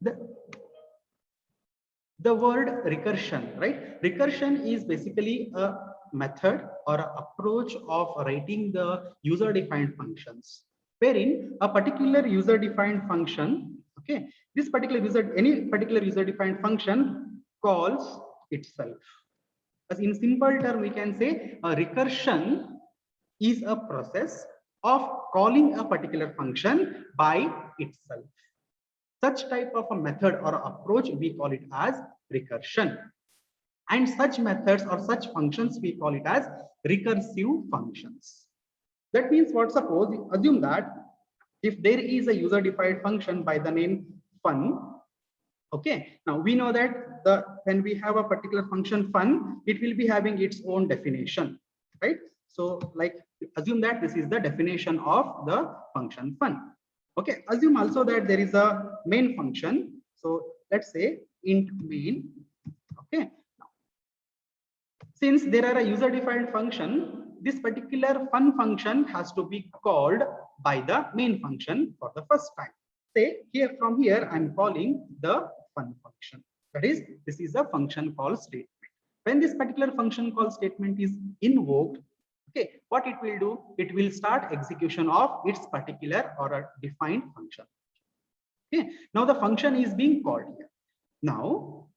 the word recursion, right? Recursion is basically a method or an approach of writing the user defined functions, wherein a particular user defined function, okay, this particular any particular user defined function calls itself. As in simple term, we can say a recursion is a process of calling a particular function by itself. Such type of a method or approach, we call it as recursion. And such methods or such functions, we call it as recursive functions. That means what? Suppose, assume that if there is a user defined function by the name fun, okay, now we know that when we have a particular function fun, it will be having its own definition, right? So like assume that this is the definition of the function fun. Okay, assume also that there is a main function. So let's say int main. Okay, since there are a user defined function, this particular fun function has to be called by the main function for the first time. Say here, from here I'm calling the fun function. That is, this is a function call statement. When this particular function call statement is invoked, okay, what it will do, it will start execution of its particular or a defined function. Okay, now the function is being called here. Now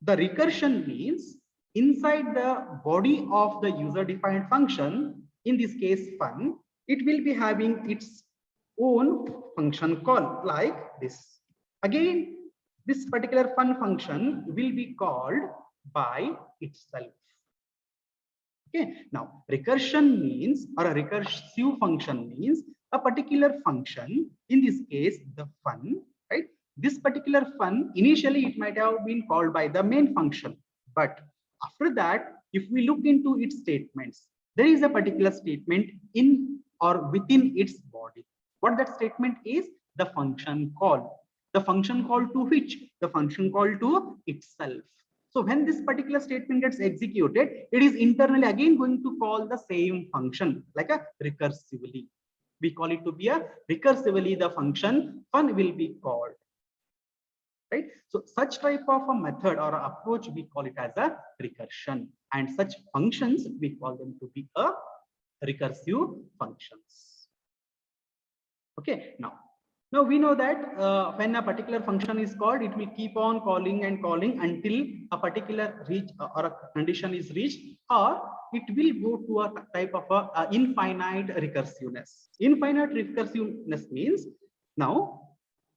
the recursion means inside the body of the user defined function, in this case fun, it will be having its own function call like this. Again, this particular fun function will be called by itself. Okay, now recursion means, or a recursive function means, a particular function, in this case the fun, right? This particular fun, initially it might have been called by the main function, but after that, if we look into its statements, there is a particular statement in or within its body. What that statement is? The function call. The function call to which? The function call to itself. So when this particular statement gets executed, it is internally again going to call the same function like a recursively. We call it to be a recursively, the function fun will be called. Right? So such type of a method or approach, we call it as a recursion, and such functions we call them to be a recursive functions. Okay, now we know that when a particular function is called, it will keep on calling and calling until a particular reach or a condition is reached, or it will go to a type of a infinite recursiveness. Infinite recursiveness means, now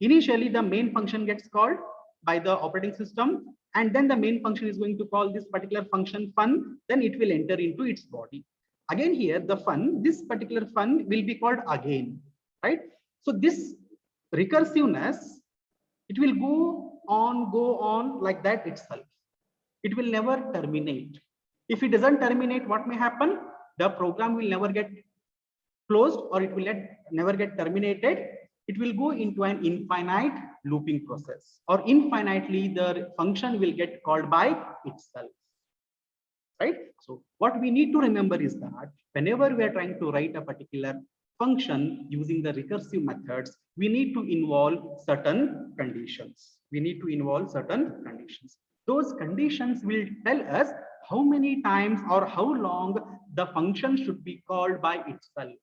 initially the main function gets called by the operating system, and then the main function is going to call this particular function fun, then it will enter into its body. Again here the fun, this particular fun will be called again, right? So this recursiveness, it will go on like that itself. It will never terminate. If it doesn't terminate, what may happen? The program will never get closed, or it will never get terminated. It will go into an infinite looping process, or infinitely the function will get called by itself. Right? So what we need to remember is that whenever we are trying to write a particular function using the recursive methods, we need to involve certain conditions. We need to involve certain conditions. Those conditions will tell us how many times or how long the function should be called by itself.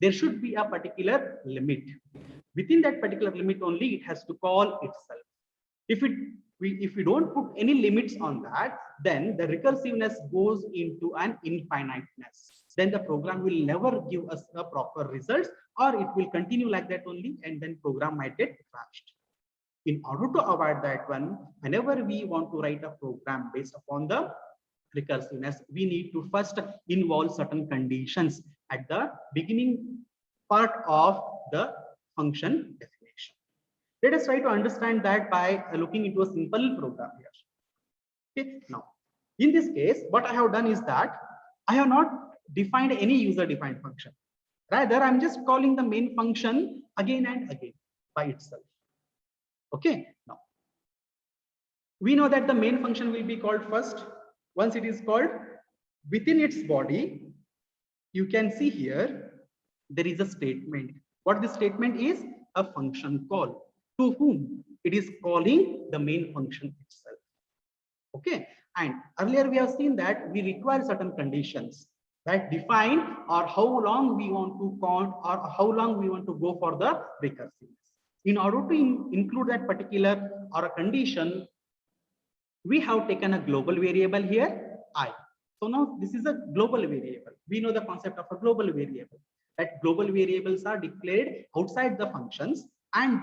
There should be a particular limit. Within that particular limit only, it has to call itself. If we don't put any limits on that, then the recursiveness goes into an infiniteness. Then the program will never give us a proper results, or it will continue like that only, and then program might get crashed. In order to avoid that one, whenever we want to write a program based upon the recursiveness, we need to first involve certain conditions at the beginning part of the function definition. Let us try to understand that by looking into a simple program here. Okay, now in this case, what I have done is that I have not defined any user defined function. Rather, I'm just calling the main function again and again by itself. Okay, now we know that the main function will be called first. Once it is called, within its body, you can see here there is a statement. What this statement is? A function call. To whom? It is calling the main function itself. Okay. And earlier we have seen that we require certain conditions that define or how long we want to count or how long we want to go for the recursiveness. In order to include that particular or a condition, we have taken a global variable here, I. So now this is a global variable. We know the concept of a global variable, that global variables are declared outside the functions, and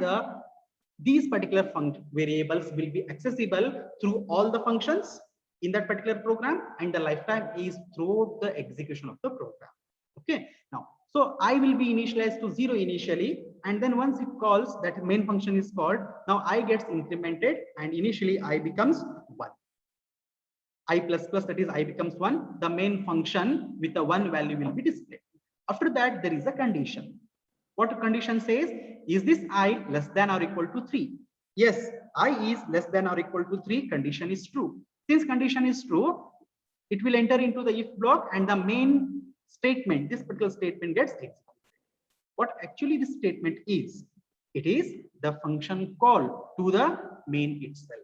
these particular variables will be accessible through all the functions in that particular program, and the lifetime is throughout the execution of the program. Okay. Now, so I will be initialized to 0 initially, and then once it calls, that main function is called, now I gets incremented, and initially I becomes 1. I plus plus, that is I becomes 1. The main function with the 1 value will be displayed. After that, there is a condition. What condition says? Is this I less than or equal to 3? Yes, I is less than or equal to 3. Condition is true. Since condition is true, it will enter into the if block, and the main statement, this particular statement, gets executed. What actually this statement is? It is the function call to the main itself.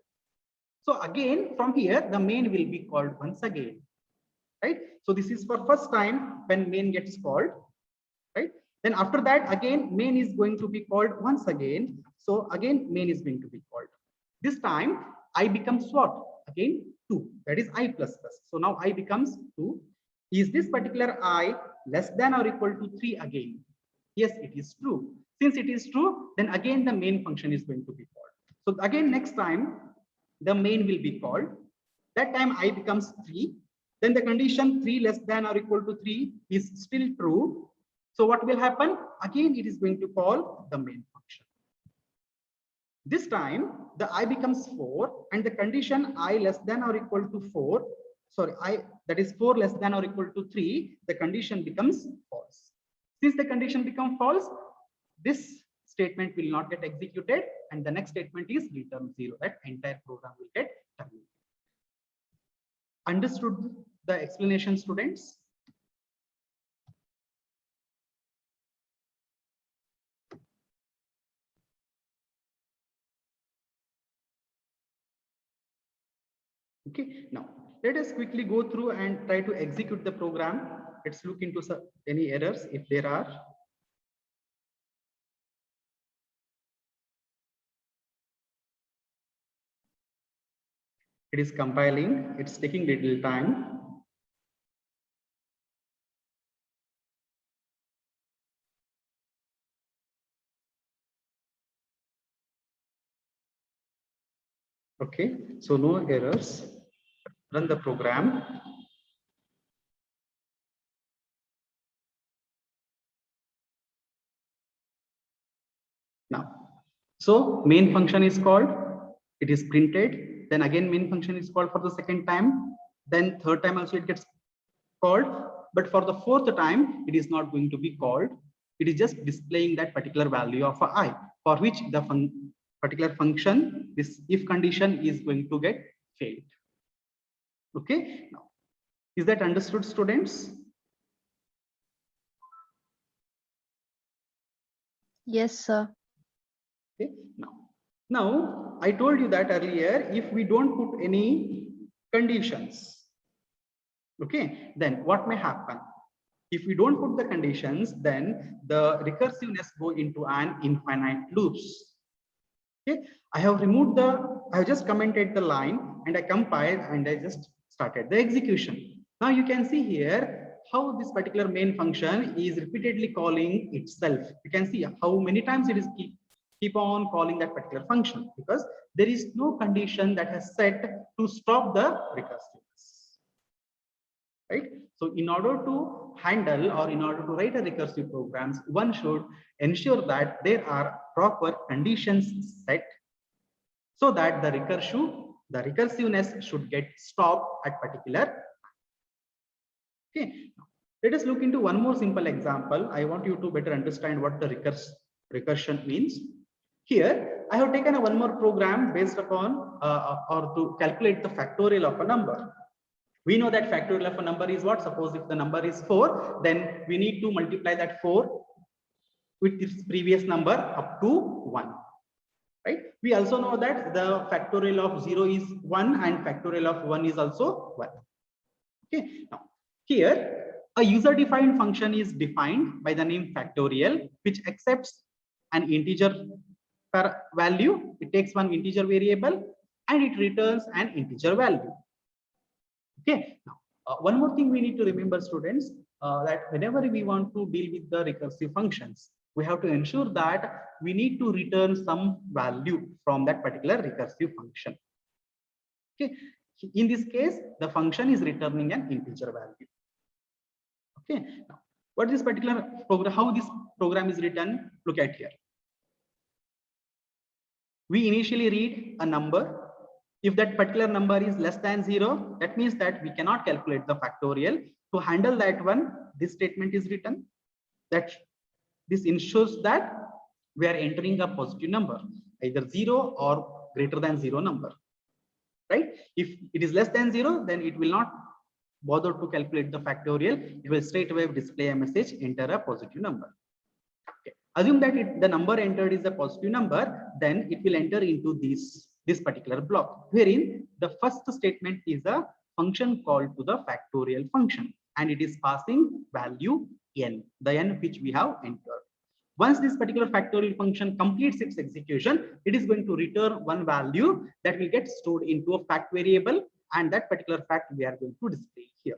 So again, from here, the main will be called once again, right? So this is for first time when main gets called, right? Then after that, again, main is going to be called once again. So again, main is going to be called. This time, I becomes what? Again, 2. That is I plus plus. So now I becomes 2. Is this particular I less than or equal to 3 again? Yes, it is true. Since it is true, then again the main function is going to be called. So again, next time, the main will be called. That time I becomes 3. Then the condition 3 less than or equal to 3 is still true. So what will happen? Again, it is going to call the main function. This time, the I becomes 4, and the condition I less than or equal to 4, sorry, I, that is 4 less than or equal to 3, the condition becomes false. Since the condition becomes false, this statement will not get executed, and the next statement is return 0. That entire program will get terminated. Understood the explanation, students? Okay, now let us quickly go through and try to execute the program. Let's look into any errors if there are. It is compiling, it's taking little time. Okay, so no errors. Run the program. Now, so main function is called, it is printed, then again main function is called for the second time, then third time also it gets called, but for the fourth time it is not going to be called. It is just displaying that particular value of I, for which the particular function, this if condition, is going to get failed. Okay, now is that understood, students? Yes, sir. Okay, now I told you that earlier, if we don't put any conditions, okay, then what may happen? If we don't put the conditions, then the recursiveness go into an infinite loops. Okay, I have just commented the line, and I compiled, and I just started the execution. Now you can see here how this particular main function is repeatedly calling itself. You can see how many times it is keep on calling that particular function, because there is no condition that has set to stop the recursiveness, right? So in order to handle, or in order to write a recursive programs, one should ensure that there are proper conditions set, so that the recursiveness should get stopped at particular. Okay, let us look into one more simple example. I want you to better understand what the recursion means. Here, I have taken a one more program based upon or to calculate the factorial of a number. We know that factorial of a number is what? Suppose if the number is 4, then we need to multiply that 4 with its previous number up to 1. right? We also know that the factorial of 0 is 1 and factorial of 1 is also 1. Okay, now here a user defined function is defined by the name factorial, which accepts an integer value. It takes one integer variable and it returns an integer value. Okay, now one more thing we need to remember, students, that whenever we want to deal with the recursive functions, we have to ensure that we need to return some value from that particular recursive function. Okay, in this case, the function is returning an integer value. Okay, now what this particular program, how this program is written, look at here. We initially read a number. If that particular number is less than 0, that means that we cannot calculate the factorial. To handle that one, this statement is written. That this ensures that we are entering a positive number, either 0 or greater than 0 number, right? If it is less than 0, then it will not bother to calculate the factorial. It will straight away display a message, enter a positive number. Okay. Assume that the number entered is a positive number, then it will enter into this particular block, wherein the first statement is a function called to the factorial function, and it is passing value n, the n which we have entered. Once this particular factorial function completes its execution, it is going to return one value that will get stored into a fact variable, and that particular fact we are going to display here.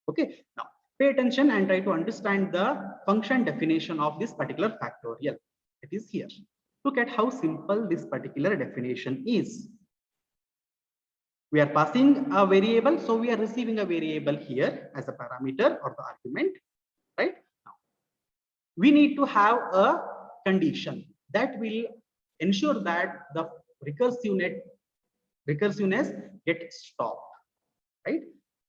Okay, now pay attention and try to understand the function definition of this particular factorial. It is here. Look at how simple this particular definition is. We are passing a variable, so we are receiving a variable here as a parameter or the argument, right? Now, we need to have a condition that will ensure that the recursiveness gets stopped, right?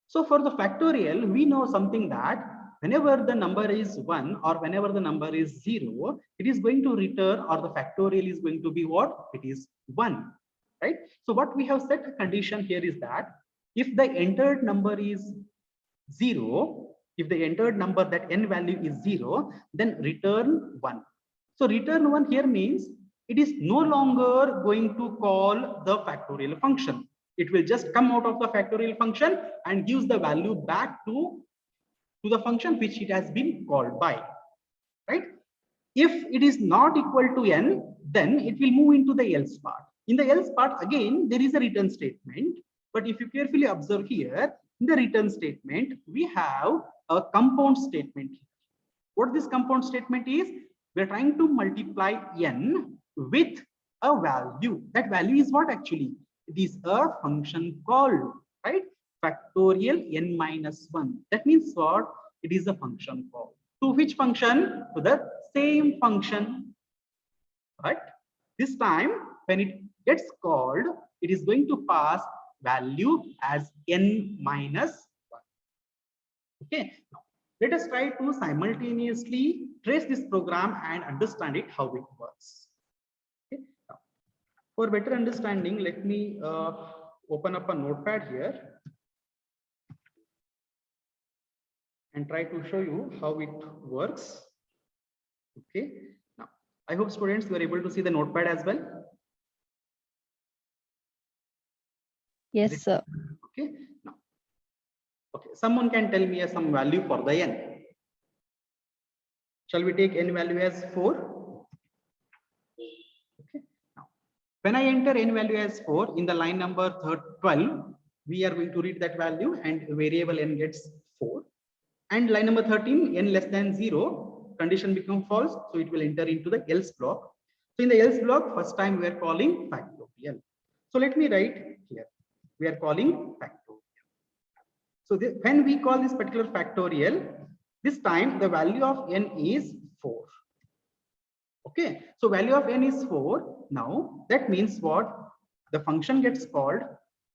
So for the factorial, we know something that whenever the number is 1 or whenever the number is 0, it is going to return, or the factorial is going to be what? It is 1, right? So what we have set a condition here is that if the entered number is 0, if the entered number, that n value is 0, then return 1. So return 1 here means it is no longer going to call the factorial function. It will just come out of the factorial function and gives the value back to the function which it has been called by, right? If it is not equal to n, then it will move into the else part. In the else part, again, there is a return statement. But if you carefully observe here, in the return statement, we have a compound statement. What this compound statement is, we are trying to multiply n with a value. That value is what actually? It is a function called, right? Factorial n minus 1. That means what? It is a function call. To which function? To the same function. But this time, when it gets called, it is going to pass value as n minus 1. Okay. Now, let us try to simultaneously trace this program and understand it, how it works. Okay. Now, for better understanding, let me open up a notepad here and try to show you how it works. Okay. Now, I hope students were able to see the notepad as well. Yes, sir. Okay. Now, okay. Someone can tell me some value for the n. Shall we take n value as 4? Okay. Now, when I enter n value as 4 in the line number 12, we are going to read that value and variable n gets 4. And line number 13, n less than 0, condition become false, so it will enter into the else block. So in the else block, first time we are calling factorial. So let me write here, we are calling factorial. So when we call this particular factorial, this time the value of n is 4. Okay, so value of n is 4. Now that means what? The function gets called,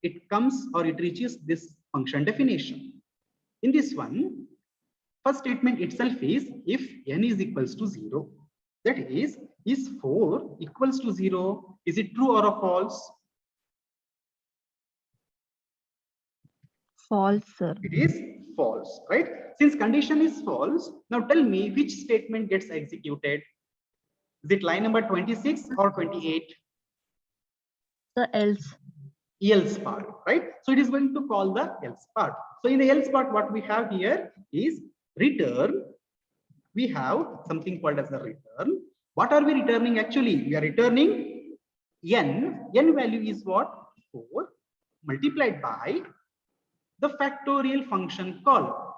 it comes or it reaches this function definition. In this one, first statement itself is if n is equals to 0. That is 4 equals to 0? Is it true or a false? False, sir. It is false, right? Since condition is false, now tell me which statement gets executed. Is it line number 26 or 28? The else. else part, right? So it is going to call the else part. So in the else part, what we have here is return. We have something called as a return. What are we returning actually? We are returning n. N value is what? 4 multiplied by the factorial function call,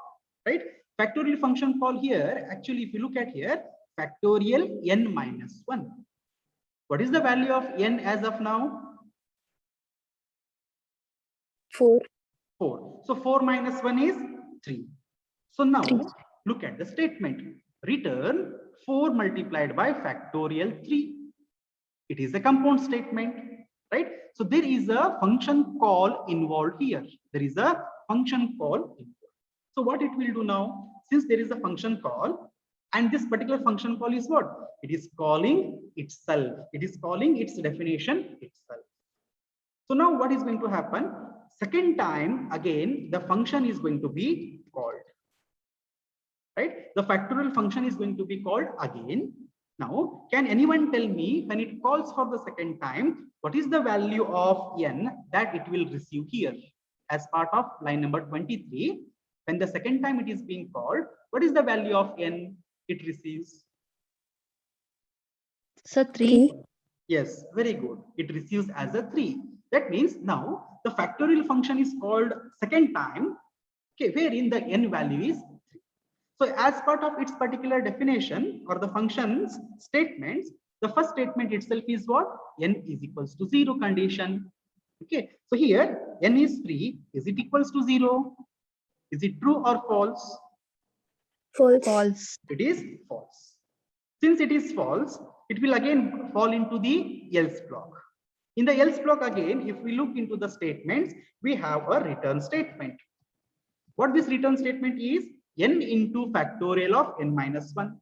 right? Factorial function call here, actually, if you look at here, factorial n minus 1. What is the value of n as of now? 4. 4. So 4 minus 1 is 3. So now 3. look at the statement. Return 4 multiplied by factorial 3. It is a compound statement, right? So there is a function call involved here. There is a function call involved. So what it will do now, since there is a function call, and this particular function call is what? It is calling itself. It is calling its definition itself. So now what is going to happen? Second time again, the function is going to be called, right? The factorial function is going to be called again. Now, can anyone tell me when it calls for the second time, what is the value of n that it will receive here as part of line number 23? When the second time it is being called, what is the value of n it receives? So 3. Yes, very good. It receives as a 3. That means now the factorial function is called second time, okay, wherein the n value is 3. So as part of its particular definition or the function's statements, the first statement itself is what? N is equals to 0 condition. Okay, so here n is 3. Is it equals to 0? Is it true or false? False. False. It is false. Since it is false, it will again fall into the else block. In the else block again, if we look into the statements, we have a return statement. What this return statement is? N into factorial of n minus 1.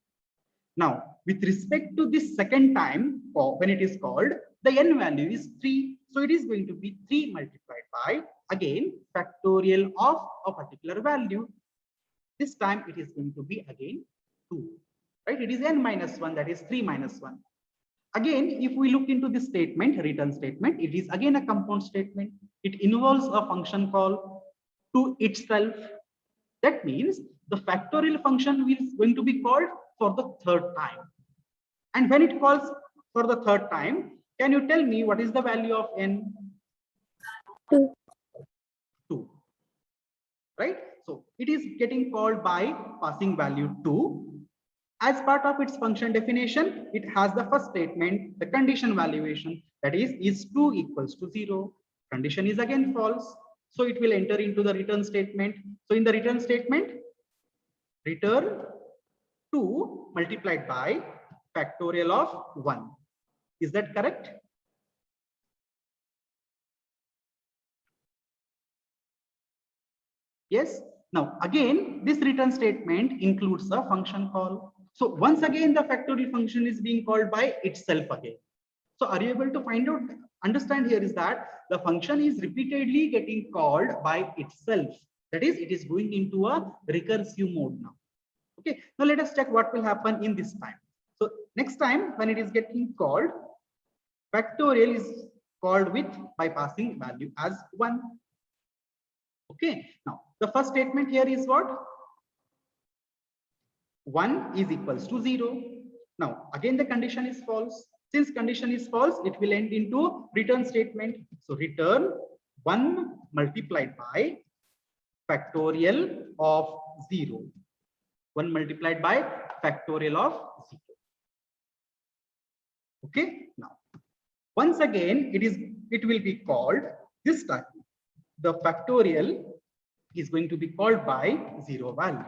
Now, with respect to this second time, when it is called, the n value is 3. So it is going to be 3 multiplied by, again, factorial of a particular value. This time it is going to be again 2, right? It is n minus 1, that is 3 minus 1. Again, if we look into this statement, return statement, it is again a compound statement. It involves a function call to itself. That means the factorial function is going to be called for the third time. And when it calls for the third time, can you tell me what is the value of n? 2. 2. Right? So it is getting called by passing value 2. As part of its function definition, it has the first statement, the condition valuation, that is 2 equals to 0. Condition is again false. So it will enter into the return statement. So in the return statement, return 2 multiplied by factorial of 1. Is that correct? Yes. Now again, this return statement includes a function call. So once again, the factorial function is being called by itself again. So are you able to find out, understand here is that the function is repeatedly getting called by itself. That is, it is going into a recursive mode now. Okay, now let us check what will happen in this time. So next time when it is getting called, factorial is called with by passing value as 1. Okay, now the first statement here is what? 1 is equals to 0. Now again the condition is false. Since condition is false, it will end into return statement. So return 1 multiplied by factorial of 0. 1 multiplied by factorial of 0. Okay, now once again it will be called, this time the factorial is going to be called by 0 value.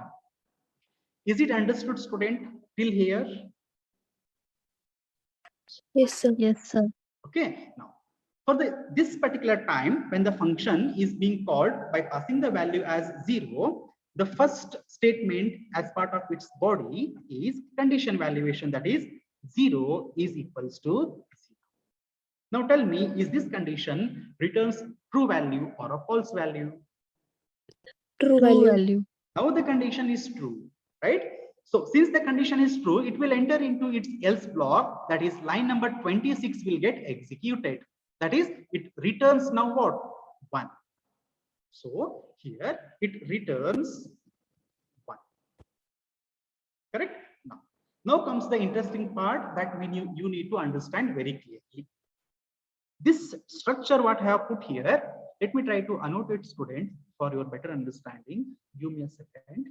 Is it understood, student, till here? Yes, sir. Yes, sir. Okay, now for this particular time when the function is being called by passing the value as 0, the first statement as part of its body is condition valuation, that is 0 is equals to 0. Now tell me, is this condition returns true value or a false value? True True value. value. Now the condition is true, right? So since the condition is true, it will enter into its else block, that is line number 26 will get executed. That is, it returns now what? 1. So here it returns 1. Correct? Now comes the interesting part that you need to understand very clearly. This structure what I have put here, let me try to annotate it, students, for your better understanding. Give me a second.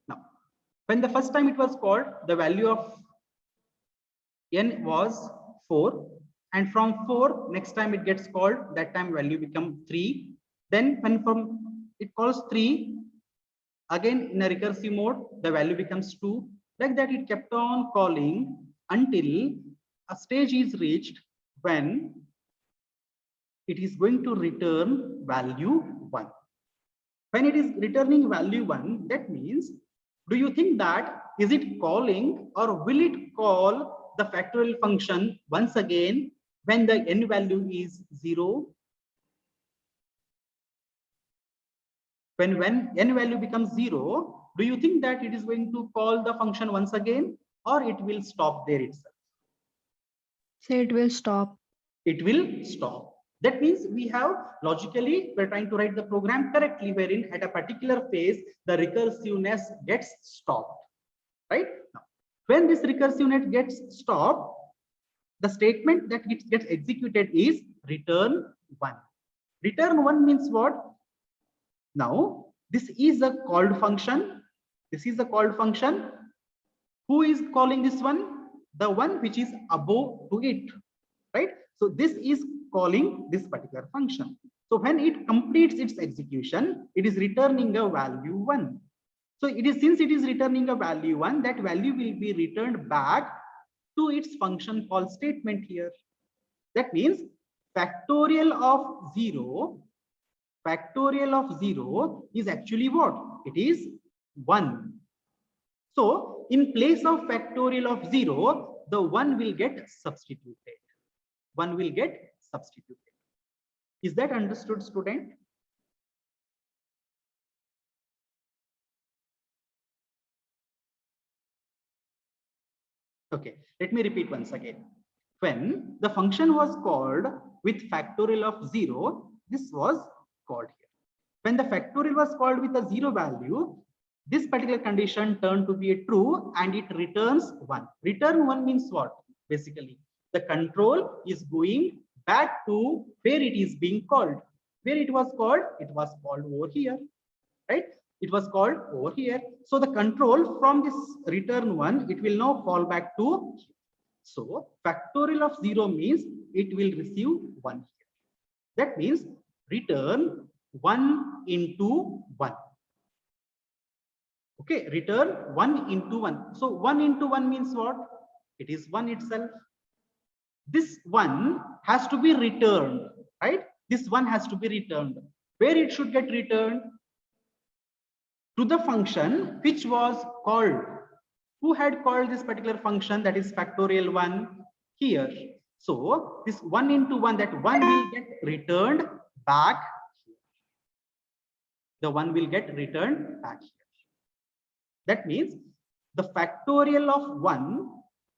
Now, when the first time it was called, the value of n was 4, and from 4 next time it gets called, that time value become 3. Then when from it calls 3, again in a recursive mode, the value becomes 2. Like that it kept on calling until a stage is reached when it is going to return value 1. When it is returning value 1, that means, do you think that is it calling or will it call the factorial function once again when the n value is 0? When n value becomes 0, do you think that it is going to call the function once again, or it will stop there itself? So it will stop. It will stop. That means we have logically, we're trying to write the program correctly, wherein at a particular phase, the recursiveness gets stopped, right? Now, when this recursiveness gets stopped, the statement that gets executed is return 1. Return 1 means what? Now, this is a called function. This is a called function. Who is calling this one? The one which is above to it, right? So this is calling this particular function. So when it completes its execution, it is returning a value 1. So it is, since it is returning a value 1, that value will be returned back to its function call statement here. That means factorial of 0 is actually what? It is 1. So in place of factorial of 0, the 1 will get substituted. 1 will get substituted. Is that understood, student? Okay, let me repeat once again. When the function was called with factorial of 0, this was called here. When the factorial was called with a 0 value, this particular condition turned to be a true and it returns 1. Return 1 means what? Basically, the control is going back to where it is being called. Where it was called? It was called over here, right? It was called over here. So the control from this return 1, it will now fall back to here. So factorial of 0 means it will receive 1 here. That means return 1 into 1. Okay, return 1 into 1. So 1 into 1 means what? It is 1 itself. This 1 has to be returned, right? This 1 has to be returned. Where it should get returned? To the function which was called. Who had called this particular function, that is factorial 1? Here. So this 1 into 1, that 1 will get returned back here. The 1 will get returned back here. That means the factorial of 1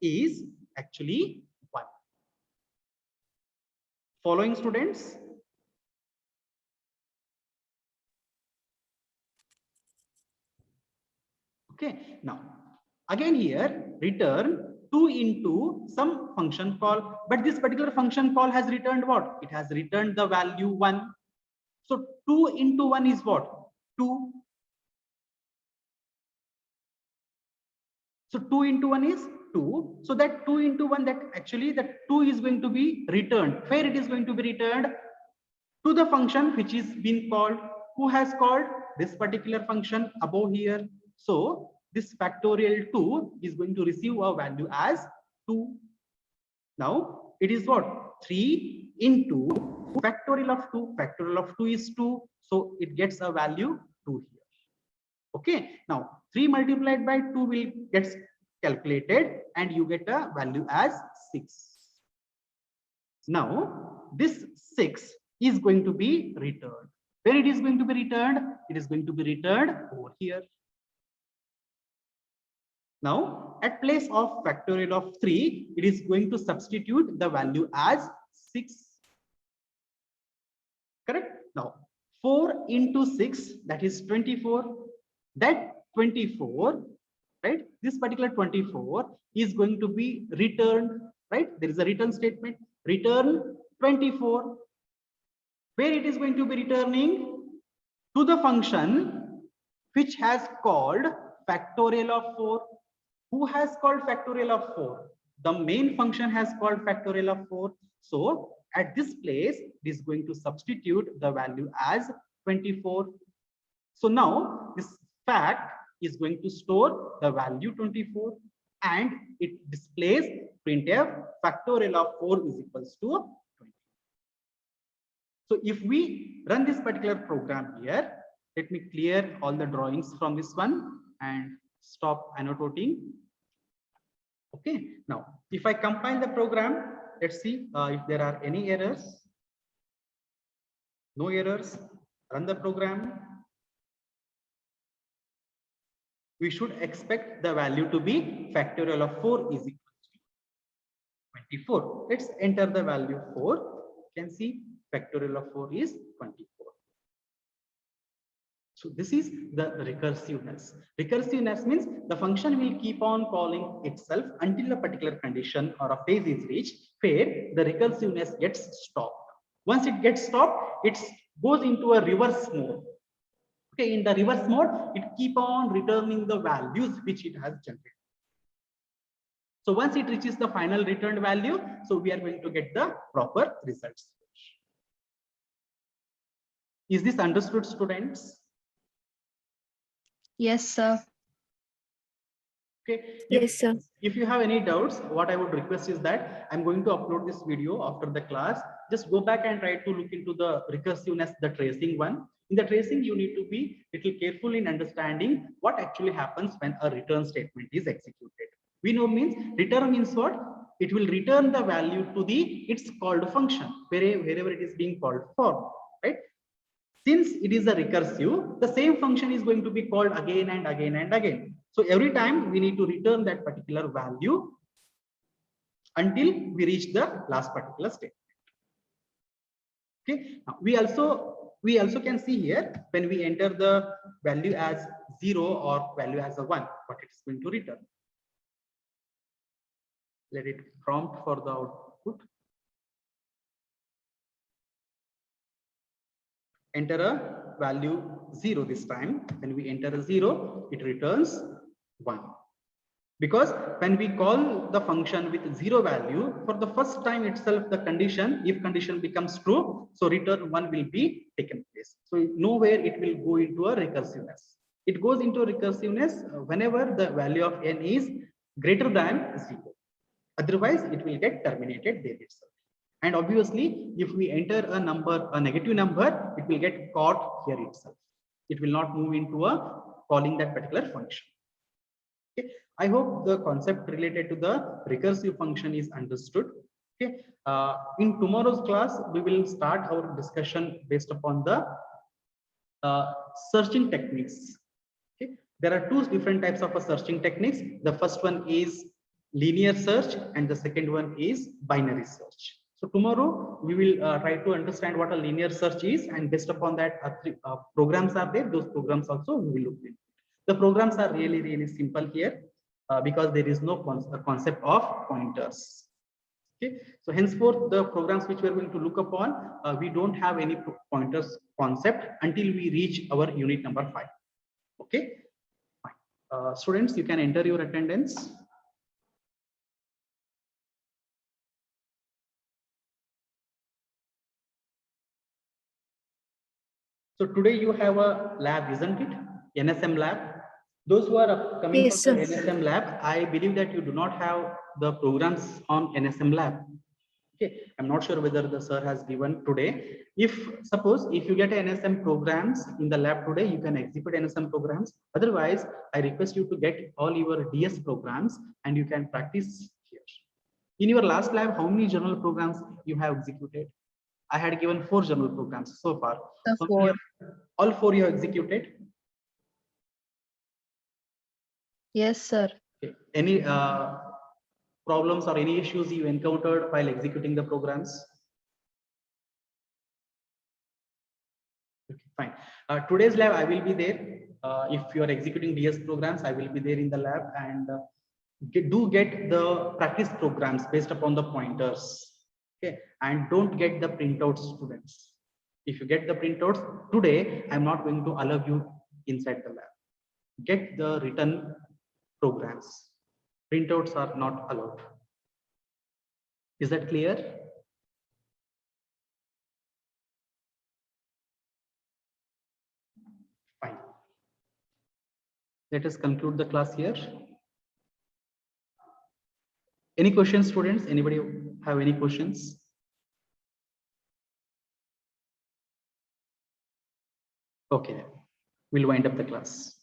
is actually 1. Following, students? Okay, now again here return 2 into some function call, but this particular function call has returned what? It has returned the value 1. So 2 into 1 is what? 2. So 2 into 1 is 2. So that 2 into 1, that actually that 2 is going to be returned. Where it is going to be returned? To the function which is being called. Who has called? This particular function above here. So this factorial 2 is going to receive a value as 2. Now it is what? 3 into factorial of 2. Factorial of 2 is 2. So it gets a value 2 here. Okay, now 3 multiplied by 2 will get calculated and you get a value as 6. Now this 6 is going to be returned. Where it is going to be returned? It is going to be returned over here. Now, at place of factorial of 3, it is going to substitute the value as 6. Correct? Now, 4 into 6, that is 24. That 24, right? This particular 24 is going to be returned, right? There is a return statement, return 24. Where it is going to be returning? To the function which has called factorial of 4. Who has called factorial of 4? The main function has called factorial of 4. So at this place, it is going to substitute the value as 24. So now this fact is going to store the value 24 and it displays printf factorial of 4 is equals to 20. So if we run this particular program here, let me clear all the drawings from this one and stop annotating. Okay, now if I compile the program, let's see if there are any errors. No errors. Run the program. We should expect the value to be factorial of 4 is equal to 24. Let's enter the value 4. You can see factorial of 4 is 24. So this is the recursiveness. Recursiveness means the function will keep on calling itself until a particular condition or a phase is reached where the recursiveness gets stopped. Once it gets stopped, it goes into a reverse mode. Okay, in the reverse mode, it keep on returning the values which it has generated. So once it reaches the final returned value, so we are going to get the proper results. Is this understood, students? Yes, sir. Okay. Yes, sir. If you have any doubts, what I would request is that I'm going to upload this video after the class. Just go back and try to look into the recursiveness, the tracing one. In the tracing, you need to be little careful in understanding what actually happens when a return statement is executed. We know means return means what? It will return the value to the its called function, wherever it is being called for, right? Since it is a recursive, the same function is going to be called again and again and again. So every time we need to return that particular value until we reach the last particular statement. Okay. Now, we also can see here when we enter the value as 0 or value as a 1, what it is going to return. Let it prompt for the output. Enter a value 0 this time. When we enter a 0, it returns 1. Because when we call the function with 0 value, for the first time itself, the condition, if condition becomes true, so return 1 will be taken place. So nowhere it will go into a recursiveness. It goes into recursiveness whenever the value of n is greater than 0. Otherwise, it will get terminated there itself. And obviously, if we enter a number, a negative number, it will get caught here itself. It will not move into a calling that particular function. Okay. I hope the concept related to the recursive function is understood. Okay. In tomorrow's class, we will start our discussion based upon the searching techniques. Okay. There are two different types of searching techniques. The first one is linear search and the second one is binary search. So tomorrow we will try to understand what a linear search is, and based upon that programs are there. Those programs also we will look into. The programs are really simple here because there is no concept of pointers. Okay, so henceforth the programs which we are going to look upon, we don't have any pointers concept until we reach our unit number 5. Okay, fine. Students, you can enter your attendance. So today you have a lab, isn't it? NSM lab. Those who are coming Yes, from the sir. NSM lab, I believe that you do not have the programs on NSM lab. Okay, I'm not sure whether the sir has given today. If you get NSM programs in the lab today, you can execute NSM programs. Otherwise, I request you to get all your DS programs and you can practice here. In your last lab, how many journal programs you have executed? I had given 4 journal programs so far. The From 4. here, all 4 you have executed. Yes, sir. Okay. Any problems or any issues you encountered while executing the programs? Okay, fine. Today's lab, I will be there. If you are executing DS programs, I will be there in the lab, and do get the practice programs based upon the pointers. Okay, and don't get the printouts, students. If you get the printouts today, I'm not going to allow you inside the lab. Get the written programs. Printouts are not allowed. Is that clear? Fine. Let us conclude the class here. Any questions, students? Anybody have any questions? Okay, we'll wind up the class.